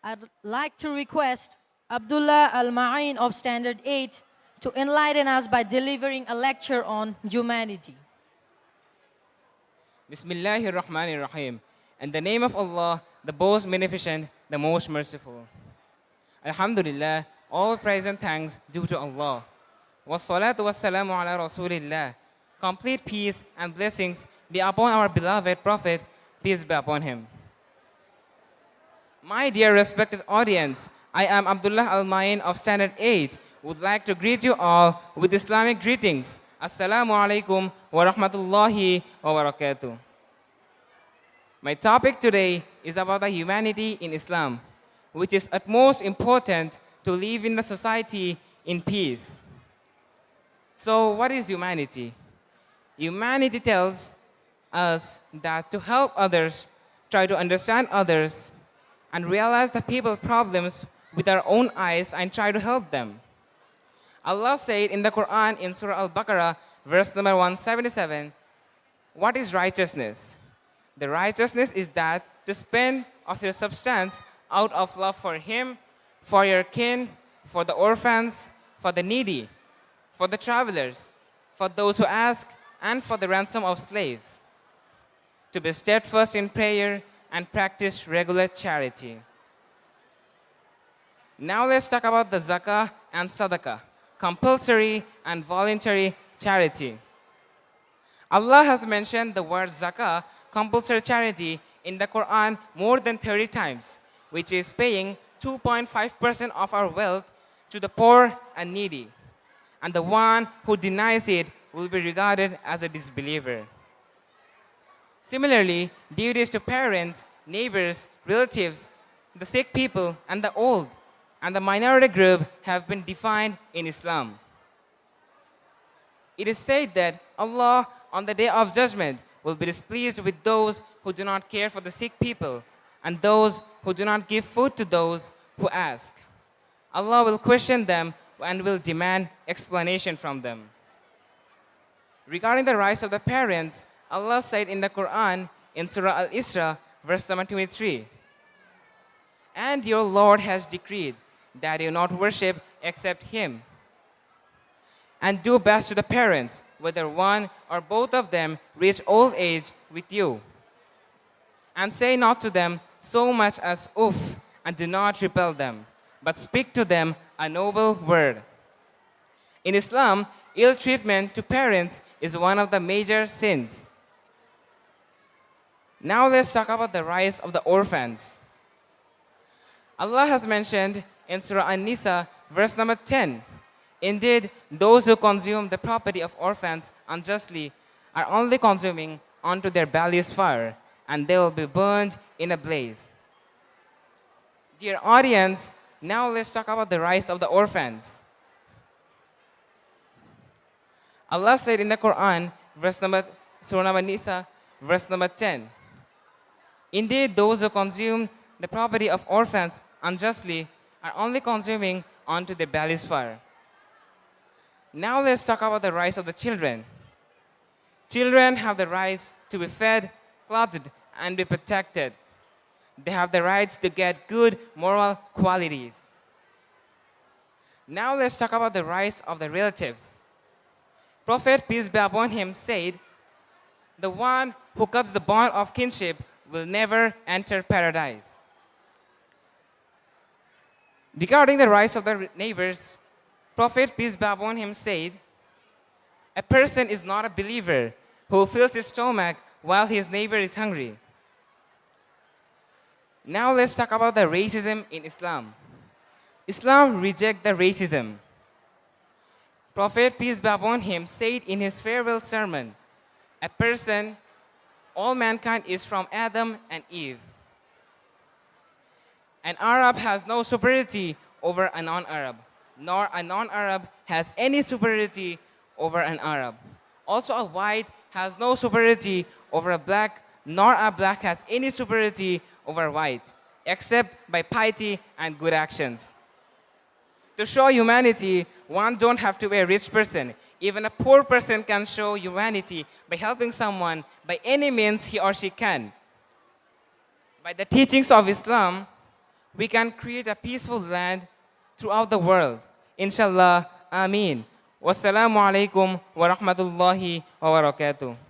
I'd like to request Abdullah Al Mayeen of Standard 8 to enlighten us by delivering a lecture on humanity. Bismillahir Rahmanir Rahim. In the name of Allah, the most beneficent, the most merciful. Alhamdulillah, all praise and thanks due to Allah. Wassalatu wassalamu ala Rasulillah. Complete peace and blessings be upon our beloved Prophet, peace be upon him. My dear respected audience, I am Abdullah Al Mayeen of Standard 8, would like to greet you all with Islamic greetings. Assalamu alaikum wa rahmatullahi wa barakatuh. My topic today is about the humanity in Islam, which is utmost important to live in the society in peace. So what is humanity? Humanity tells us that to help others, try to understand others, and realize the people's problems with our own eyes and try to help them. Allah said in the Quran in Surah Al-Baqarah, verse number 177, what is righteousness? The righteousness is that to spend of your substance out of love for him, for your kin, for the orphans, for the needy, for the travelers, for those who ask, and for the ransom of slaves. To be steadfast in prayer and practice regular charity. Now let's talk about the zakah and sadaqah, compulsory and voluntary charity. Allah has mentioned the word zakah, compulsory charity, in the Quran more than 30 times, which is paying 2.5% of our wealth to the poor and needy. And the one who denies it will be regarded as a disbeliever. Similarly, duties to parents, neighbors, relatives, the sick people, and the old, and the minority group have been defined in Islam. It is said that Allah, on the day of judgment, will be displeased with those who do not care for the sick people and those who do not give food to those who ask. Allah will question them and will demand explanation from them. Regarding the rights of the parents, Allah said in the Quran in Surah Al-Isra, verse number 23, and your Lord has decreed that you not worship except Him. And do best to the parents, whether one or both of them reach old age with you. And say not to them so much as oof, and do not repel them, but speak to them a noble word. In Islam, ill treatment to parents is one of the major sins. Now let's talk about the rights of the orphans. Allah has mentioned in Surah An-Nisa, verse number 10, indeed, those who consume the property of orphans unjustly are only consuming onto their bellies fire, and they will be burned in a blaze. Dear audience, now let's talk about the rights of the orphans. Allah said in the Quran, Surah number Nisa, verse number 10, indeed, those who consume the property of orphans unjustly are only consuming onto their bellies fire. Now let's talk about the rights of the children. Children have the rights to be fed, clothed, and be protected. They have the rights to get good moral qualities. Now let's talk about the rights of the relatives. Prophet, peace be upon him, said, the one who cuts the bond of kinship will never enter paradise. Regarding the rights of the neighbors, Prophet, peace be upon him, said, a person is not a believer who fills his stomach while his neighbor is hungry. Now let's talk about the racism in Islam. Islam rejects the racism. Prophet, peace be upon him, said in his farewell sermon, a person, all mankind is from Adam and Eve. An Arab has no superiority over a non-Arab, nor a non-Arab has any superiority over an Arab. Also, a white has no superiority over a black, nor a black has any superiority over a white, except by piety and good actions. To show humanity, one don't have to be a rich person. Even a poor person can show humanity by helping someone by any means he or she can. By the teachings of Islam, we can create a peaceful land throughout the world. Inshallah, Ameen. Wassalamu alaikum wa rahmatullahi wa barakatuh.